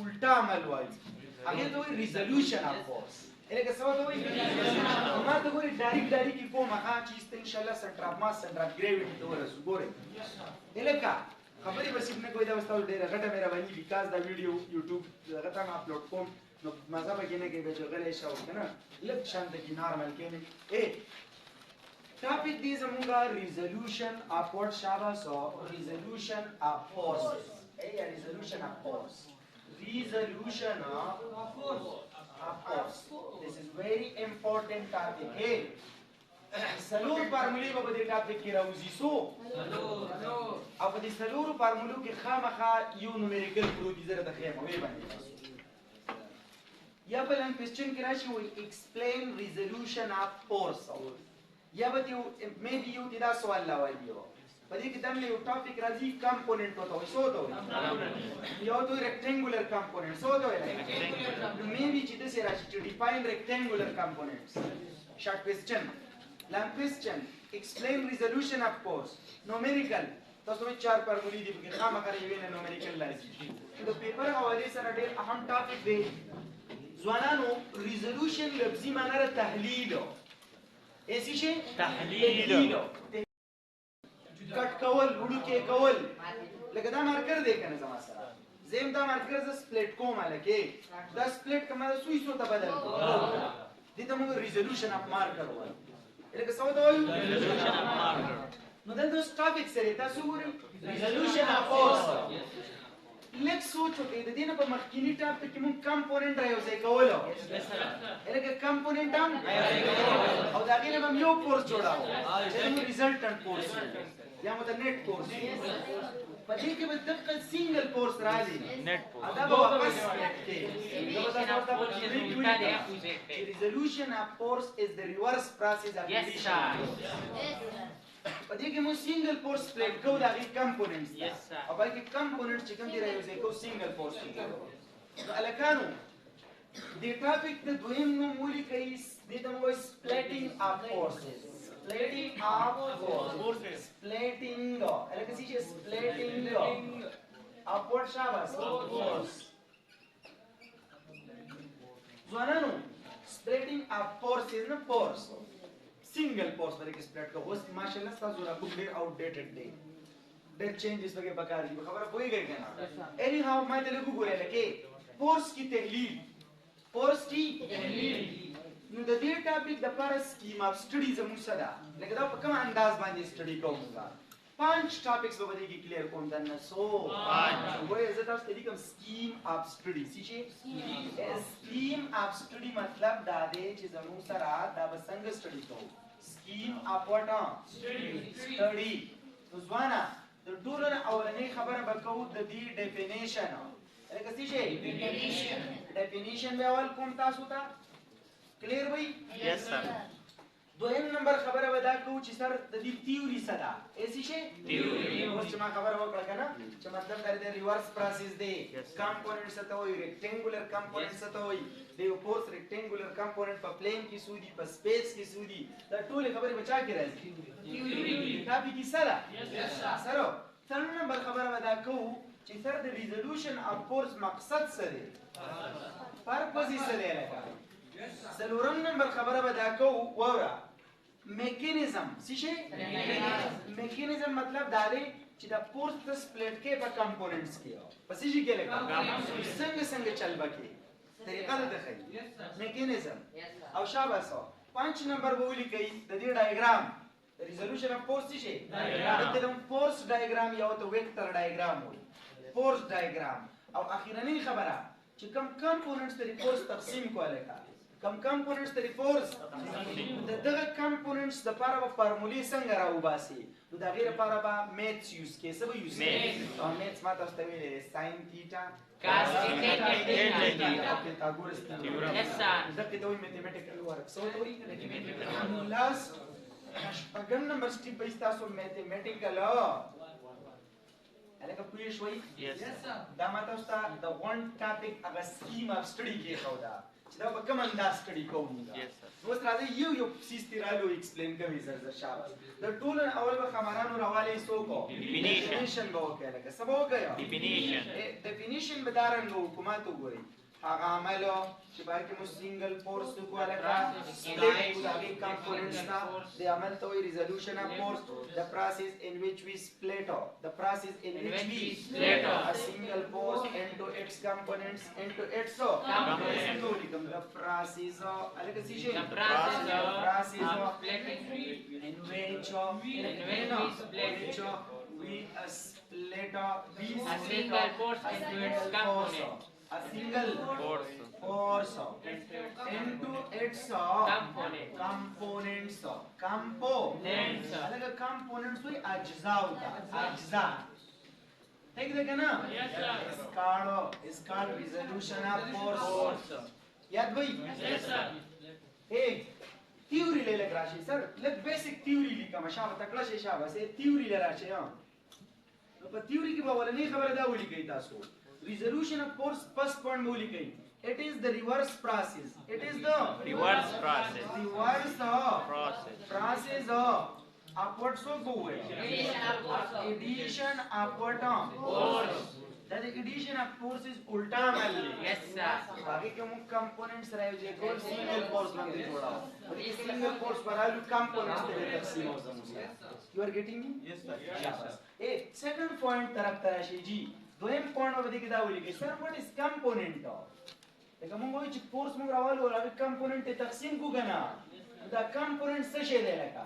الټا عمل وایي هغه ته وایي ریزولوشن اف فورس الګه څه ته وایي ما ته ګوري ډایرکټ کوم هغه چې ان شاء الله سنټر اف ماس سنټر اف ګریویټي ته ورسو ګوري الګه خبرې بس نه کوي دا واستول ډیره غټه مې رواني بیکاز دا ویډیو یوټیوب دغه ته اپلوډ کوم نو مزه به کې نه کې به جوړلې شو کنه لږ شان د نارمل کې اے topic دی زموږه resolution of what شابه سو resolution of forces اے resolution of force this is very important topic hey سلور فارمولې په دې ټاپک کې راوځي سو او په دې سلور فارمولو کې خامخا یو نومریکل پروسیجر د خیمه وی باندې یا بل ان کوېسچن کې راشي وي explain resolution of force یا به maybe یو دا سوال لا وایي په دې کې دمه یو ټاپک راځي کمپوننت ورته وي سو ته وي یو ته rectangular component سو ته وي maybe چې د سره راشي to define rectangular components short question long question explain resolution of force numerical تاسو به چار فارمولې دي په خامخا یې وینئ numerical لازم د پیپر حواله سره ډېر اهم ټاپک دی ځوانانو resolution لفظي معنی را تحلیل ایسی شي تحلیل کټ کول وړو کې کول لکه دا مارکر دی کنه زما سره زم دا مارکر ز سپلیټ کوم لکه دا سپلیټ کومه سوي سو ته بدل دي ته موږ ریزولوشن اف مارکر وایو لکه څه ته وایو ریزولوشن اف مارکر نو دلته ټاپک سره تاسو ګورئ ریزولوشن اف فورس لیک سوچو کې د دې نه په مخکینی ټاپک کې موږ کمپوننت راوځي کولو لکه کمپوننت هم او دا غیر هم یو فورس جوړاو چې موږ ریزلټنت فورس یا مو د نیټ فورس په دې کې به دقیق سنگل فورس راځي نیټ فورس دا به واپس کې resolution of force is the reverse process of division په دې کې مو سنگل فورس پلیټ کو دا غي کمپوننټس او په کې کمپوننټ چې کوم دی راوځي کو سنگل فورس الکانو دې ټاپک ته دویم نوم ولیکئ دې ته مو سپلیټینګ اف فورسز splitting of forces splitting الکه څه splitting of what شاباس force ځوانانو splitting of forces نه force single force باندې کې سپلیټ کوو ماشاءالله تاسو را کوم ډیر آوټ ډیټډ دی ډیر چینجز وګه پکار دي خبره پويږي کنه اني هاو ما ته لګو ګورې لکه فورس کی تحلیل نو د دې ټاپک د پر سکیم اف سټډي زموږ سره لکه دا په کوم انداز باندې سټډي کوم پنځ ټاپکس به دې کې کلیر کوم د نسو وای زه تاسو ته لیکم سکیم اف سټډي څه سکیم اف سټډي مطلب دا دی چې زموږ سره دا به څنګه سټډي کوو سکیم اف واټ سټډي ځوانا د ټولو اولنۍ خبره به کوو د دې ډیفینیشن لکه څه ډیفینیشن به اول کوم تاسو ته کلیر وای یس سر دویم نمبر خبره ودا کو چې سر د دې تیوري سره ایسی شي تیوري اوس چې ما خبره وکړه کنه چې مطلب د ریورس پروسیس دی کمپوننټس ته وای ریکټنګولر کمپوننټس ته وای د فورس ریکټنګولر کمپوننټ په پلین کې سودي په سپیس کې سودي دا ټول خبره بچا کې راځي تیوري ټاپک کې سره یس سر څلور نمبر خبره ودا کو چې سر د ریزولوشن اف فورس مقصد سره پرپز یې سره لګا سلورم نمبر خبره به دا کو وره میکانیزم څه شي میکانیزم مطلب دا دی چې دا فورس د سپلیټ کې په کمپوننټس کې په څه شي کې لګا څنګه چل بکی طریقه ده خی میکانیزم او شاباسو 5 نمبر به ولیکئ د دې ډایګرام ریزولوشن اف فورس څه شي ډایګرام فورس ډایګرام یا تو ویکټر ډایګرام وي فورس ډایګرام او اخیرنی خبره چې کوم کمپوننټس د فورس تقسیم کوله کم کمپوننټس د فورس دغه کمپوننټس د لپاره په فارمولې څنګه راوباسي نو دا غیر لپاره به میتس یوز کې څه به یوز او میتس ما تاسو ته ویلې ساين ثیټا cos ثیټا پیتاګورس تیورم دغه دوی میتھمیټیکل ورک سو دوی لاس اګم نمبر سټیپ به تاسو میتھمیټیکل الکه پوه شوي دا ما تاسو ته د ون ټاپک هغه سکیم اف سټډي کې خو دا چې دا په کوم انداز سټډي کوو موږ نو راځي یو سیسترالو ایکسپلین کوي سر شاباش د ټول اول به خبرانو راواله سوکو ډیفینیشن به وکړه لکه سبا وکړه ډیفینیشن به دارنګ حکومت وګوري هغه عمل چې باید مو سنگل فورس کو لکه سپلیټ کو دغه کمپوننټس نا د عمل ته وی ریزولوشن اف فورس the process in which we split a single force into its components into its components the process like a the process in which we split a single force into its components a single force into its components अलग components हुई अज्जा होता अज्जा ठीक है ना is called resolution of force याद भाई yes sir hey theory ले लग राशि सर लग basic theory लिखा मशाब तकला से शाबा से theory ले राशि हां तो पर theory की बावला नहीं खबर दा बोली गई तासो resolution of force first point बोली गई it is the reverse process it is the reverse process upward so go addition upward force that the addition of force is ulta मान ले yes sir बाकी के मुख्य components रहे जो कोई single force बन के जोड़ा और ये single force पर आलू components ते तकसीम हो समझिए you are getting me yes sir A second point तरफ तराशी जी दोयम पॉइंट वर देखि दावली के सर व्हाट इज कंपोनेंट देखा मंगो च फोर्स मंग रावल और अभी कंपोनेंट तकसीम को गना द कंपोनेंट से शे दे लगा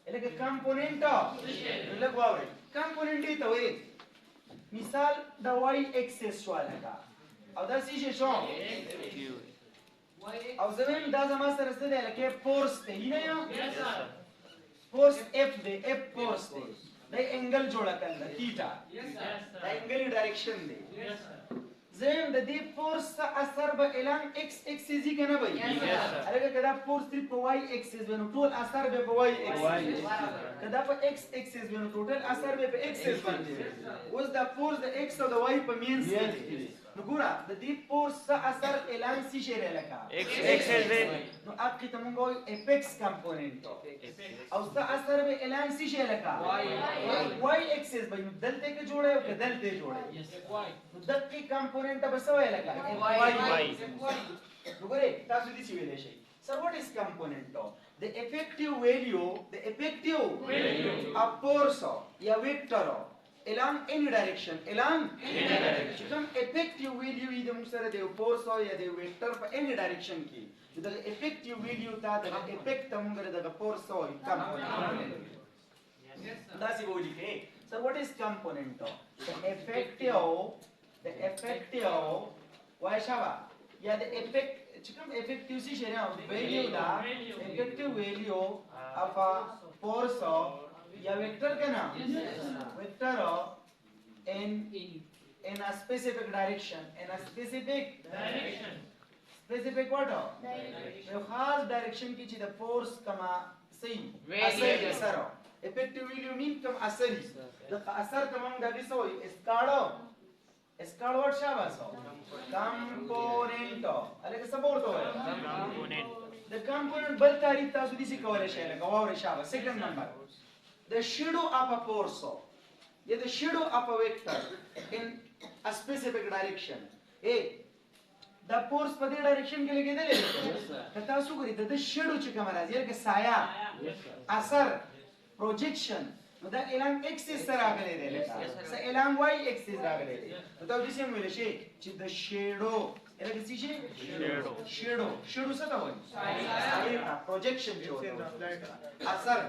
એટલે કે कंपोनेंट એટલે વાવરે कंपोनेंट ही तो है मिसाल द y एक्सिस शो लगा और द सी शो और जमीन द जमा सर से दे लगे फोर्स ते ही ना यस सर फोर्स f दे f फोर्स दे the angle जोड़ा करना theta yes sir the angle direction दे yes sir जेम द दी फोर्स असर ब एलान x एक्सिस ही केना भाई yes sir अरे कदा फोर्स थ्री प y एक्सिस बनो टोटल असर बे प y एक्सिस कदा प x एक्सिस बनो टोटल असर बे प एक्सिस बने was the force the x और the y प मींस नगुरा द दी फोर्स असर एलान सी शेरे लगा x एक्सिस दे नो आपकी तमंगो एपेक्स कंपोनेंट और उसका असर बे एलान सी शेरे लगा y एक्सिस भाई दलते के जोड़े के दलते जोड़े yes y तो दक की कंपोनेंट अब सवे लगा y नगुरे तासु दी सिवेले शे sir what is component the effective value of force या vector along any direction some effective value is the musara de force or the vector for any direction की the effective value ta the effect amongara the force or component that's what we say so what is component the effective why shaba yeah the effect chikam effective si share value da effective value of a force या वेक्टर का नाम vector in a specific direction specific what direction खास डायरेक्शन की चीज़ फोर्स कमा सही असर असर effective value mean कम असरी द असर कम दाबी सो escalo what शाबाश component अरे का सपोर्ट हो component the component बल तारीफ तासु दिसी कवले शेले कवावरे शाबाश second number the shadow of a force yeah the shadow of a vector in a specific direction hey the force पर direction के लिए किधर ले कता सु करी the shadow चिका महाराज ये के साया असर projection the along axis sir आगे ले दे लेता so along y axis आगे ले दे तो जिसे हम बोले शे the shadow era che si dice shadow सा था वो साया projection जो असर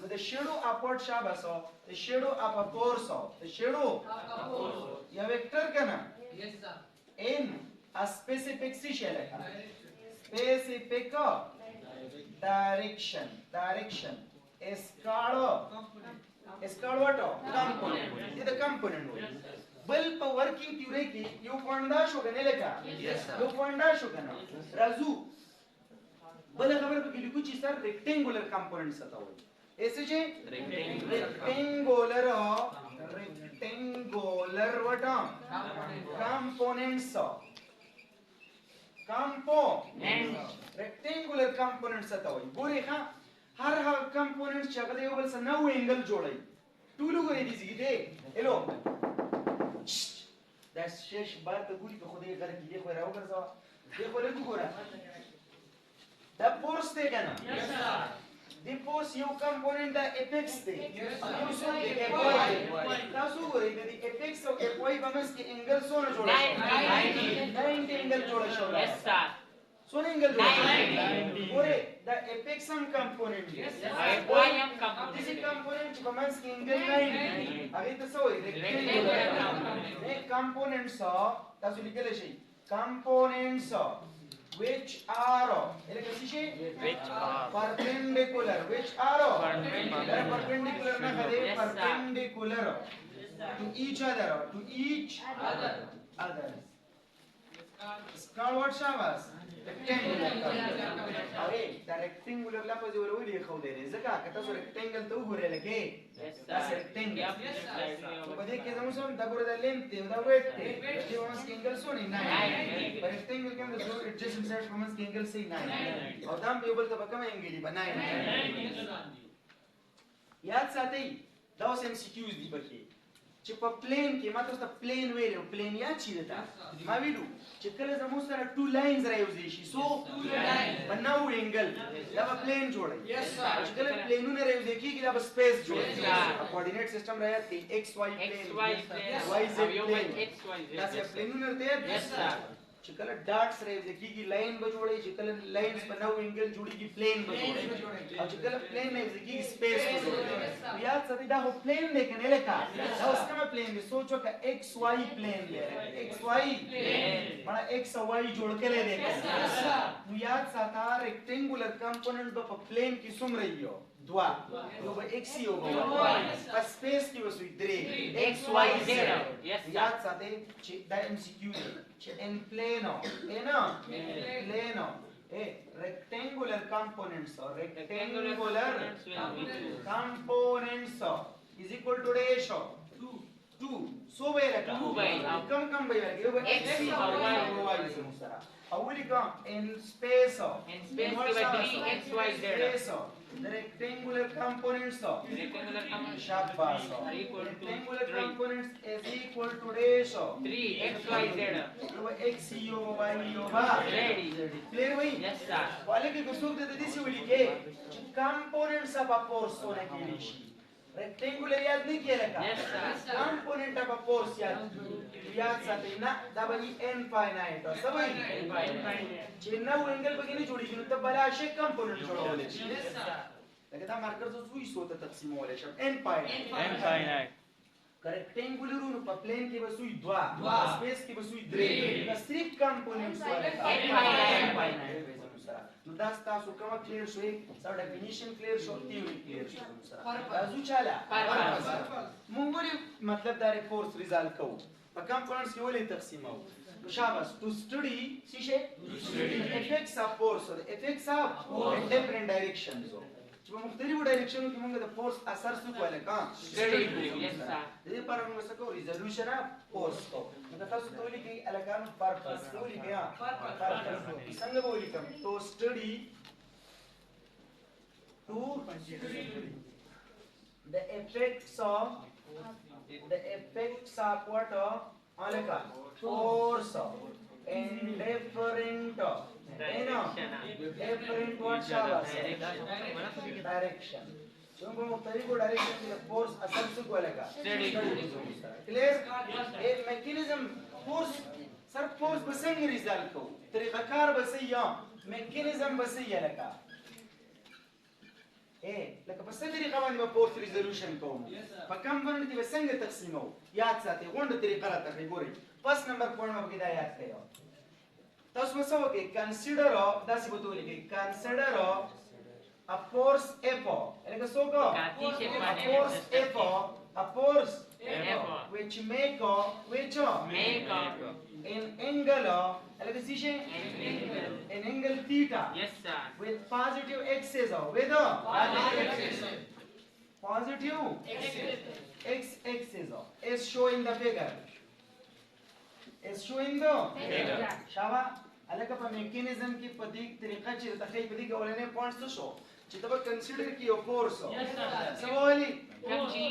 the shadow upward shabash the shadow of a force the shadow या वेक्टर का ना yes sir in a specific specific direction escalo what component ये the component हो बल पर वर्किंग थ्योरी की यू फंडाश हो गने लेका yes sir यू फंडाश हो गना राजू बल खबर पे लिखू ची सर रेक्टेंगुलर कंपोनेंट्स आता हो ऐसे जे rectangular what components component rectangular components आता होई गोरे हाँ हर component चकदे यो बल सन्ना वो angle जोड़ाई टूलू गोरे दिसी गिटे हेलो that's शेष बार तो गुली को खुदे कर की देखो राव कर जाओ देखो ले गोरा the force ते क्या ना yes sir the force yo component da apex te yes sir यो सो fy तासु गोरे the apex और fy बमस के angle सो ना जोड़ा 90 angle जोड़ा show yes sir so angle जोड़ा गोरे the apex component yes sir fy component this component बमस के angle 90 अभी तो सो rectangular components तासु लिखले शे components which are perpendicular which are perpendicular na khade perpendicular to each other Scale what shavas rectangular अरे the rectangular ला पजे वो लिखे खाऊ दे रहे जगह कहता सो rectangle तो घुरे लगे that's rectangle तो पजे के जमो सो दबोरे द length दा width जे वमस के angle सो नहीं 9 पर rectangle के अंदर जो adjacent sides वमस के angle से 9 और दाम टेबल तो बकम एंगल बनाए याद साथे दास MCQs दी बके چې په پلین کې ماته ست پلین ویلو پلین یا چی ده ما ویلو چې کله زموږ سره ټو لاینز راوځي شي سو ټو لاین بناو انګل دا په پلین جوړي یس سر چې کله پلینونه راوځي کیږي دا په سپیس جوړي کوارډینیټ سیستم راځي ایکس واي پلین واي زد پلین دا چې پلینونه راځي یس سر چې کله ډاټس راځي کیږي لاین به جوړي چې کله لاینز په نو انګل جوړيږي پلین به جوړي او چې کله پلین راځي کیږي سپیس به جوړي یاد ساتي دا هو پلین دی کنه لکه دا اوس کومه پلین دی سوچو که ایکس واي پلین دی ایکس واي پلین مړه ایکس او واي جوړ کړي دی نو یاد ساته ریکټنګولر کمپوننټ په پلین کې څومره یو دوا یو به ایکس یو به واي په سپیس کې وسوي درې ایکس واي زد یاد ساته چې دا MCQ دی in plano plano rectangular components or rectangular components is equal to ratio 2 so by like 2 by come by like you x y is musara awli come in space by 3 x y z the rectangular components shabbas rectangular components is equal to ratio 3 x y z x yo y yo ba clear bhai yes sir wale ke gusuk de disi wali ke components of a force hone ke liye rectangular याद नहीं किया लगा yes sir component of a force याद साथे ना da bani infinite और सब infinite चिन्ह वो एंगल बघितली जोडी की तब बला असे कंपोनेंट जोडवले yes sir लगे ता मार्कर जो सुई सोता तقسیم वाले शब्द infinite rectangular नु په प्लेन کې बसुई द्वा स्पेस کې बसुई द्रे का सिर्फ कंपोनेंट्स वाले infinite نو دا تاسو کومه کلیر شوي سره ډیفینیشن کلیر شو تیوري کلیر شو سره راځو چاله مونږ ولې مطلب دا فورس ریزالو کوو په کمپوننټس کې ولې تقسیمو نو شاباس ټو سټډي څه شي افیکټس اف فورس او افیکټس اف ډیفرنٹ ډایرکشنز چې په مختلفو ډایرکشنونو کې موږ د فورس اثر څه کوله کا سټډي کوو یس سر د دې لپاره موږ څه کوو ریزولوشن اف فورس کوو نو تاسو ته ولې کې الکانو پرپس ولې بیا پرپس څنګه ولې کوم تو سټډي the effects of what alaka force in different different what shabas direction जो मुख्तलिफ डायरेक्शन में फोर्स असर से को लगा क्लियर एक मैकेनिज्म फोर्स सर फोर्स बसेंगे रिजल्ट को तरीका कार बसैया मैकेनिज्म बसैया लगा لکه په څه طریقه باندې به فورس ریزولوشن کوم په کوم باندې به څنګه تقسیمو یاد ساتئ غونډه طریقه راته ګورئ فرست نمبر پوینټ مې دا یاد کړئ تاسو مې څه وکړئ کنسیډر داسې به ته ولیکئ کنسیډر a force F لکه څه وکړو a force F which make an angle like this an angle theta yes sir with positive axis with positive x axis is showing the figure shaba الکه په میکانیزم کې په دې طریقه چې تخیل په دې کې اولنې پوینټ څه شو چې دا به کنسیډر کې یو فورس سوالي کوم چې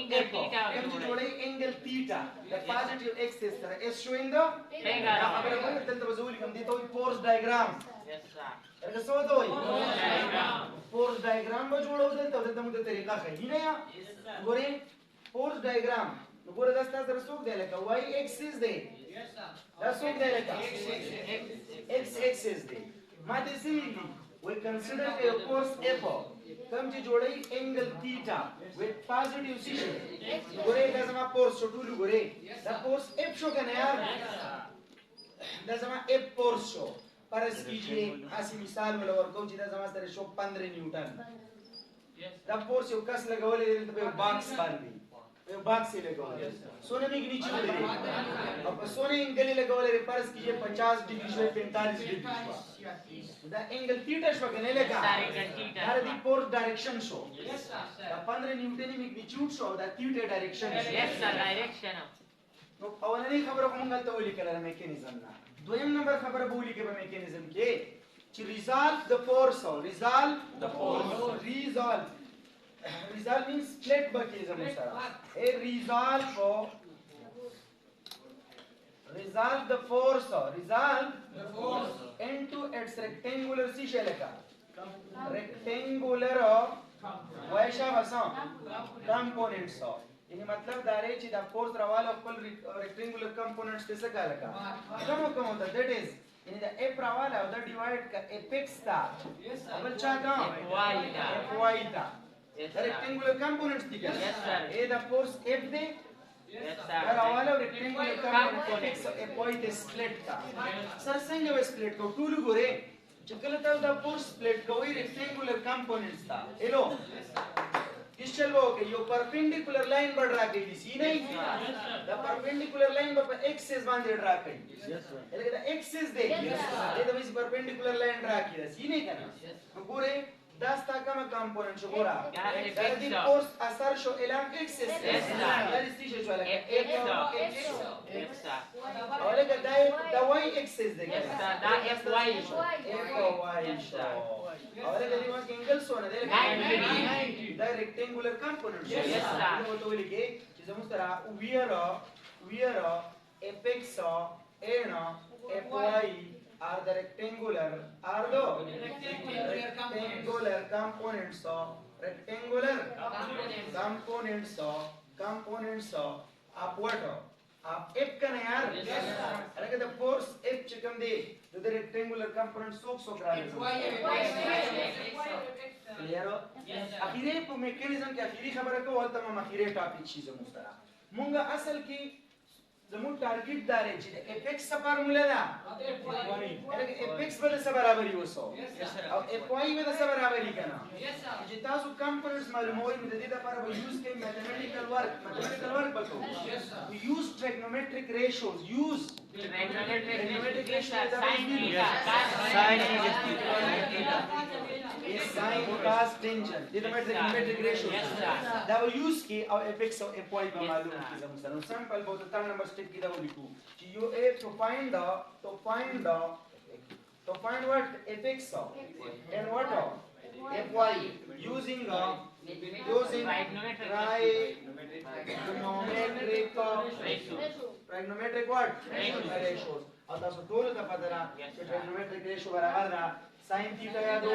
جوړي انګل تیټا د پوزټیو اکسس سره اس شوینګ دا خبره کوي دلته به زولي کوم دي ته فورس ډایګرام څه څه دوی فورس ډایګرام به جوړو دلته موږ د طریقه ښیي نه یا ګورې فورس ډایګرام نو ګوره دا ستاسو سره څوک دی لکه وای اکسس دی دا څوک دی لکه ایکس اکسس دی ما دې څه ویلي we consider a force F کوم چې جوړي angle theta with positive position ګوره دا زما فورس شو ټول ګوره دا فورس F شو کنه یار دا زما F فورس شو فرض کیجئے اسی مثال ولا ورکو چې دا زما سره شو 15 نیوټن دا فورس یو کس لګولې د په باکس باندې یو باکس یې لګولې سونه میګ نیچے ولې او په سونه انګل لګولې فرض کیجئے 50 ډیګري شو 45 ډیګري شو دا انګل تھیٹا شو کنه لګا هر دی فورس ډایریکشن شو دا 15 نیوټن میګنیټیوډ شو دا تھیټا ډایریکشن شو یس سر ډایریکشن نو اولنې خبره کومه ته ولیکل میکانیزم نه دویم نمبر خبره به ولیکې په میکانیزم کې چې ریزالف د فورس او ریزالف means split بکی زمون سره a resolve the force into its rectangular shell rectangular وایشا وسا components یعنی مطلب دا رہی چې دا فورس راواله خپل rectangular components څه کا لگا کوم دا that is یعنی دا f راواله او دا ډیوایډ کا apex تا بل چا دا fy تا the rectangular components دي کنه a the force f دي دا راواله rectangular components fy ته split کا سر څنګه و split کو ټول ګوره چې کله تاسو دا فورس split کوئ rectangular components تا الو इस चलो के यो perpendicular line बढ़ रहा है सी नहीं the perpendicular line पर एक्सिस बांधे ड्रा करी लेकिन द एक्सिस दे ये तो इस परपेंडिकुलर लाइन ड्रा किया सी नहीं करना पूरे 10 का कंपोनेंट शो बोला दैट इज फोर्स असर शो एलॉन्ग एक्सिस दैट इज सी शो लाइक एक्स और लेकिन द वाई एक्सिस दे दा एफ वाई शो और अगर ये वहाँ एंगल सोना दे the rectangular component yes sir वो तो लिखे चीज़ मुस्तरा we are apex and fy are the rectangular components of what आप एक का नहीं यार अरे कि the force एक चिकम दे जो the rectangular component सोख रहा है क्लियर हो आखिरी पे mechanism के आखिरी खबर है को वाल तमाम आखिरी टॉपिक चीज़ मुस्तरा मुंगा असल की जमुन टारगेट दारे चीज़ एपेक्स का फार्मूला ना अरे कि एपेक्स बदल से बराबर ही होसो अब एफवाई बदल से बराबर ही करना जितना सु कंपोनेंट्स मालूम हो इनमें दे दा पर वो यूज़ के mathematical work बतो use trigonometric ratios sin cos tangent ये तो trigonometric ratios दा वो use की और एपेक्स और एफवाई का मालूम की जमुन सैंपल बहुत तरह नंबर स्टेप की दा वो लिखूं कि you have to find what apex and what fy using trigonometric what ratios और तासो टोल का पता ना कि trigonometric ratio बराबर ना sin थीटा या दो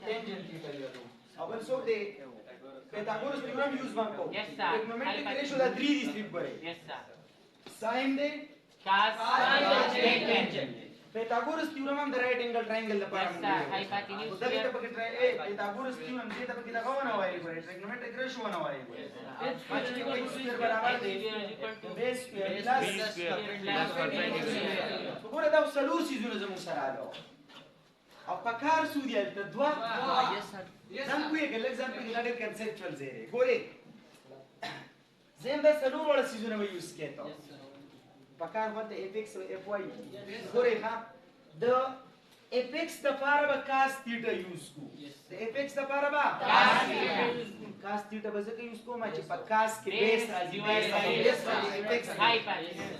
tangent थीटा या दो अब सो दे Pythagoras theorem use banko trigonometric ratio da 3 distrib करे yes sir sin दे cos tangent Pythagoras theorem हम the right angle triangle दा पारा yes sir hypotenuse उधर के तब के Pythagoras theorem दे तब के दा कौन हवाई करे trigonometric ratio वन हवाई करे पांच के x स्क्वायर बराबर दे base square plus तो पूरा दा सलूर चीजों ने जमू सरालो अब पकार सूर्य तो द्वा yes sir زم کوی ګل زم په ګلډر کنسپچوال زیره ګوري زم د سلور ولا سيزونه وي یوز کېته پکار وته اپیکس او اف واي ګوري ها د اپیکس د پاره به کاس تیټا یوز کو د اپیکس د پاره به کاس تیټا به ځکه یوز کوم چې په کاس کې بیس راځي بیس اپیکس هایپوتنس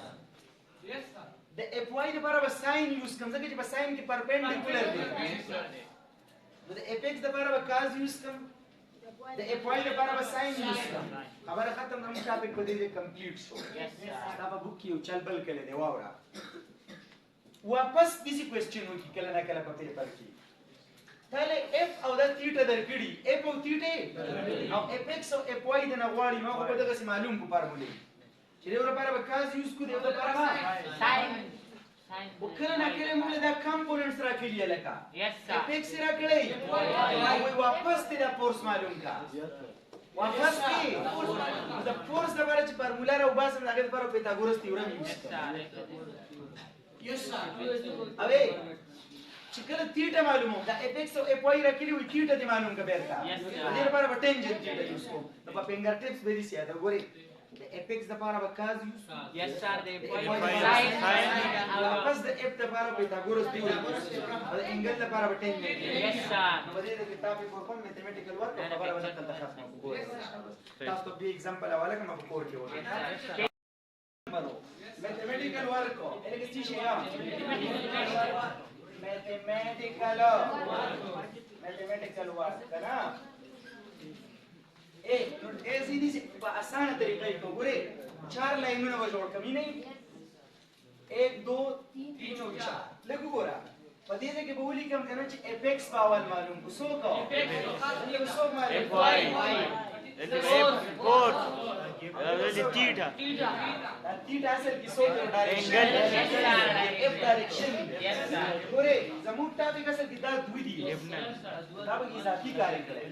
د اف واي لپاره به ساين یوز کوم ځکه چې په ساين کې پرپینډیکولر دی نو د اف ایکس لپاره به کاز یوز کوم د اف واي لپاره به ساين یوز کوم خبره ختم زموږ ټاپک په دې کې کمپلیټ شو دا په بوک کې یو چل بل کړي دی واوره واپس دې کوېسچن وکړي کله نه کله په پیپر کې تاله اف او د تیټا درکړي اف او تیټا او اف ایکس او اف واي د نغواړي نو په دغه معلوم کو فارمولې چې دیو لپاره به کاز یوز کو دیو لپاره Sine. وکړه نه کله موږ دا کمپوننټس راکړي لکه Yes, sir. اف ایکس راکړي وای واپس دې د فورس معلوم کا واپس کې د فورس لپاره چې فارمولا راو باسم هغه لپاره پیتاګورس تیورم یوز Yes, sir. یس سر اوی چې کله تیټا معلومه دا اف ایکس او اف واي راکړي وي تیټا دې معلوم کا بیرته Yes, sir. دې لپاره به ټینجنت تیټا یوز کوم نو په فینګر ټیپس به دې سیاده ګوري د اف ایکس لپاره به کاز یوز Yes, sir. The د point FY sine. واپس د اف لپاره پیتاګورس تیورم او د انګل لپاره به ټینجنت Yes, sir. نو په دې کتاب کې فورم میتھمیټیکل ورک او خبره ونه تل ختمه ګورئ تاسو به एग्जांपल حواله کوم په کور کې وایي मैथमेटिकल वर्क એટલે કે છે मैथमेटिकल वर्क ना ए सीधी से आसान तरीका है तो पूरे चार लाइनों में जोड़ कमी नहीं 1 2 3 और 4 लगू गोरा पदी से के बोली कम करना चाहिए fx पावर मालूम को सो को fx सो मालूम fy फोर थीटा थीटा असेल की so direction f direction Yes, sir. गोरे जमूट टॉपिक असेल की दा द्विदी दा बगी इजाफी कार्य करे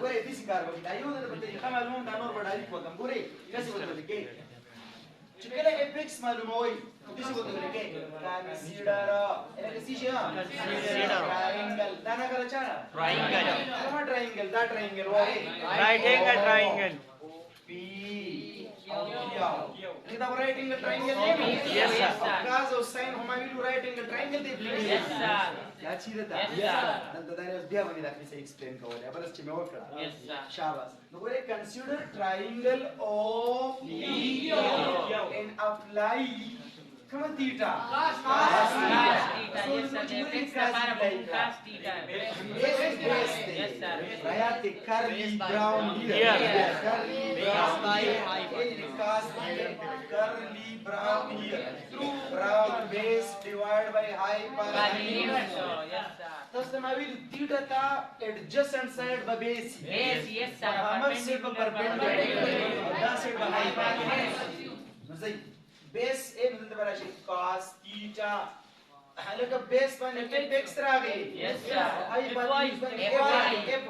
गोरे दिस कार बगी दायो ने बते का मालूम दा नोर बडाली को कम गोरे कैसे बदल के चुकेला fx मालूम होई दिस को बदल के कंसीडर એટલે કે છે ट्रायंगल दाना करा चारा ट्रायंगल कमा ट्रायंगल दा ट्रायंगल होय right angle triangle P ini dah right angle triangle ni. Yes, sir. Cos और sin हमारे लिए right angle triangle दे दिए. Yes, sir. क्या चीज़ है? Yes, sir. नंतर दाने उस बिया बनी दाखिल से explain का वाले. अब इसमें और करा. Yes, sir. शाबाश. तो बोले consider triangle of PQ and apply कमा theta. Cos theta. Yes, sir. The fx लपاره cos theta. Yes, sir. Raya te curly brown here. Here. Curly brown here. Cos curly brown here. Brown base divided by hypotenuse. Yes, sir. तब समावी theta था adjacent side by base. Base, yes, sir. हमर से perpendicular. दा से by hypotenuse. नज़ी base ए मतलब बड़ा शेप cos theta. हालांकि base पर एक extra आ गई. Yes, sir. Hypotenuse पर FY. F.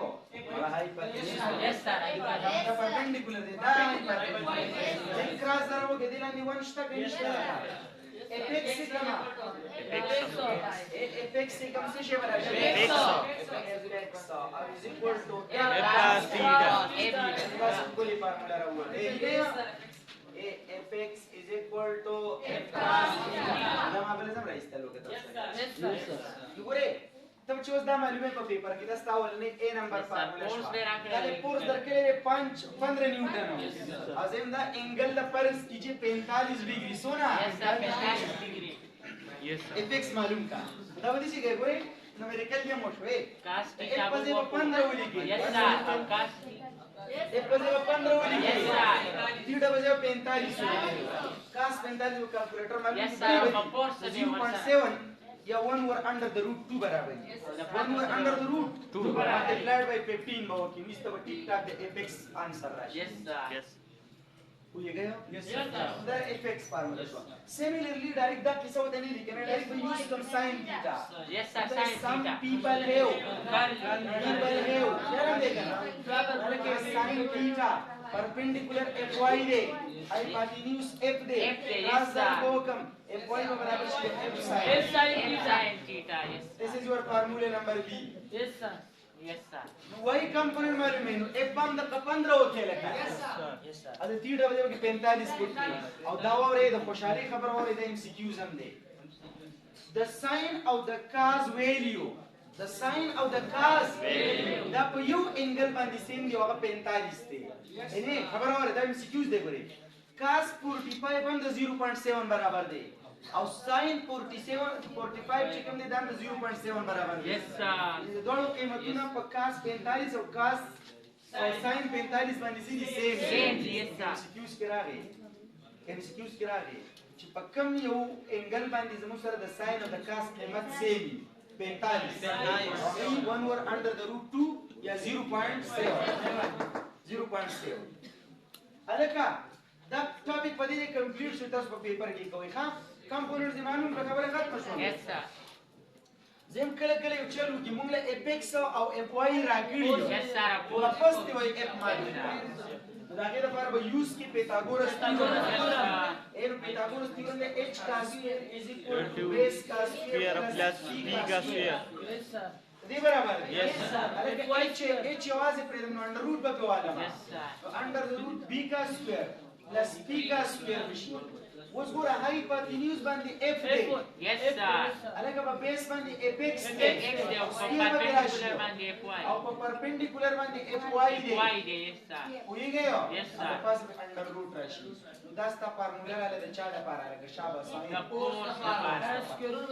Hypotenuse. Yes, sir. दा perpendicular दे. दा hypotenuse. एक cross दर वो के दिला निवन स्टक इंस्टा. fx से कम fx से कम से शेवर है Fx is equal to F plus theta. बस कोई फार्मूला रहा हुआ है fx is equal to f plus theta हम आप लोग समझ रहे लोग तो पूरे तब चोज दा मालूम है पेपर की दस्ता वाले ए नंबर फार्मूला ताले फोर्स दर के लिए 15 न्यूटन अजेम दा एंगल द फर्ज कीजिए 45 डिग्री सोना Yes, sir. 45 degree. Yes sir fx मालूम का तब दिसी गए पूरे न्यूमेरिकल में मोशवे Cos एक theta. बजे 15 हो लिखी Yes, sir. Cos एक बजे 15 हो लिखी Yes, sir. थीटा बजे 45 हो लिखी cos 45 को कैलकुलेटर मालूम Yes, sir. Proportion है, 0.7 या 1 over under the root 2 बराबर है 1 over under the root 2 multiplied by 15 बाव की इस तरह ठीक ठाक fx आंसर राशि Yes, sir. यस हो ये गया yes the fx formula similarly direct दा किसा होता नहीं लिखना direct use sum sin theta Yes, sir. Sin some theta. people have क्या देखना Curl. sin theta perpendicular fy दे hypotenuse f दे F दे, yes, cos sir. को कम fy को बराबर है f sin F sin theta. Yes, this sir. is your formula number b Yes, sir. Yes, sir. वही कंपोनेंट मालूम है f बम द 15 होते लगा Yes, sir. ಅದು थीटा बजे के 45 ಕೊಟ್ಟಿ और दावा रे द खुशाली खबर और इधर MCQs हम दे the sign of the cos value the sign of the cos value दा په یو انګل باندې سیم دی هغه 45 دی نه خبر اور इधर MCQs दे gore cos 45 باندې 0.7 बराबर دی او sin 47 45 چې کوم دي دا د 0.7 برابر دي. Yes, sir. د دوه قیمتونه په cos 45 او cos او sin 45 باندې سي دي Same, yes, sir. MCQs کې راغی چې په کوم یو انګل باندې زموږ سره د sin او د cos قیمت سیم 45 او 1 over under the root 2 یا 0.7 الکه دا ټاپک په دې کمپلیټ شو تاسو په پیپر کې کوئ ښا کمپوننټس معلوم کړه خبره ختمه شوه. Yes, sir. زم کله یو چلو کې موږ له اپیکس او اف واي راکړي Yes, sir. په فاست وای اف معلوم دا غیر لپاره به یوز کې پیتاګورس تیورم پیتاګورس تیورم له h کا سکوير از اکوال ټو بیس کا سکوير plus b का square. دې برابر دی. Yes, sir. h یوازې پرې د انډر روټ په والا Yes, sir. انډر روټ b کا سکوير پلس p کا سکوير وشي. اوس ګوره هایپوتینیوس باندې f دی. Yes, sir. الګا په بیس باندې apex X دی او په perpendicular باندې FY. او په پرپندیکولر باندې fy دی. Y دی. Yes, sir. ویږي Yes, sir. په پاس انډر روټ راشي. دا ستا فارمولا له د چا لپاره لکه شابه سمې. The course لپاره.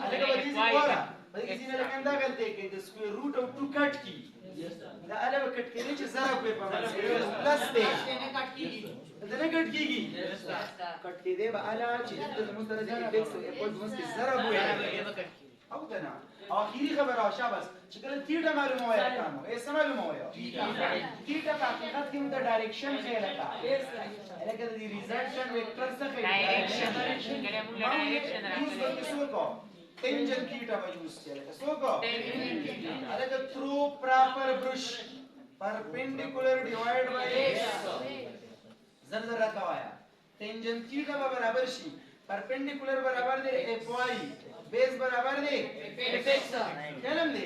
الګا په دې ګوره په دې کې نه کنده غلطي کې د سکوير روټ او 2 کټ کی. دا الګا کټ کې چې ضرب په پلس دی. دا نه کټ کیږي. کټ کې دی به اعلی چې د مستند اپیکس او اپول مسکه ضرب وي. او کنه اخیری خبره شاباس چې کله تیټه معلومه وای کانو ایسه معلومه وای تیټه په حقیقت کې د ډایرکشن خیال کا لکه د ریزلټن ویکټر څخه Direction. کله موږ ډایرکشن راځي. سوکو ټینجن تیټه به یوز کړي سوکو الګا تھرو پراپر برش پرپینډیکولر ډیوایډ بای زر راته وایا ټینجن تیټه به برابر شي پرپینډیکولر برابر دی اف واي بیس برابر دی اپیکس کلم دی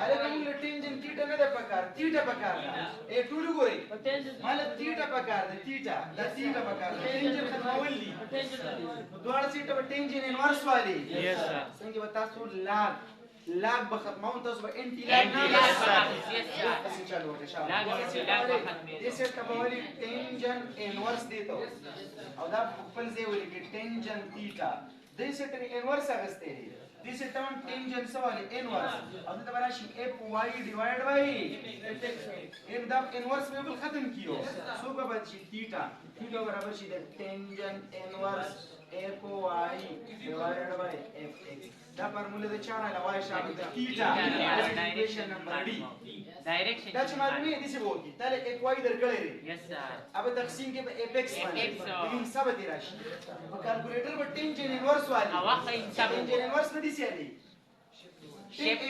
الګا موږ ټینجن تیټه نه ده پکار تیټه پکار ده ای ټول ګوري مال تیټه پکار ده تیټه د تیټه پکار ده ټینجن ختمول دي دوړ سیټه په ټینجن انورس والی Yes, sir. څنګه وتا سو لاګ به ختمون تاسو به انټي Yes, لاګ sir. Yes, sir. بس چلو ښه لاګ به ختمې. دې سیټ کباولی ټینجن انورس دی ته او دا خپل ځای ولګي ټینجن تیټا دې سیټ انورس اغسته دی دې سیټ هم ټینجن سوالي انورس او دا براشي اف واي ډیوایډ بای ان دا انورس به بل ختم کیو سو به بچی تیټا برابر شي د ټینجن انورس اف واي ډیوایډ بای اف ایکس دا فارموله د چا نه وای شامل د تیټا ډایریکشن نمبر D Direction. دا چې معلومه دي څه وږي تله اف واي درکړې دي Yes, sir. अब تقسیم کې به اپیکس باندې Apex, لیکن سب دي راشي په کیلکولیټر په ټینجن انورس والی او وخت یې حساب ټینجن انورس نه دي سیالي Shape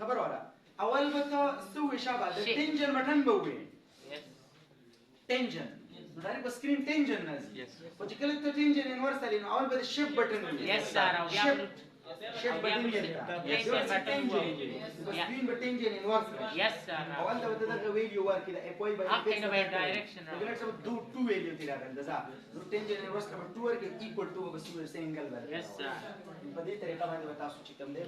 خبر وره اول به ته سوې شابه د ټینجن بټن به وې Yes. ټینجن دا په سکرین ټینجن نه Yes. او چې کله ته ټینجن انورس علي نو اول به شیپ بټن وې Yes, sir. او بیا شیپ بټن یې Yes, sir. Button وو. سکرین به ټینجن انورس Yes, sir. اول ته دغه ویډیو ورکړه اپ واي باندې Okay, no, by direction. Regular सब two value थी राखन जैसा root tangent inverse का 2 वर्ग equal to बस single वर्ग Yes, sir. په دې طریقه باندې وتا سو چې کوم دی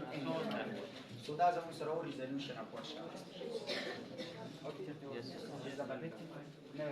سو دا زموږ سره ریزولوشن اپ ورشه اوکې Yes, sir. نه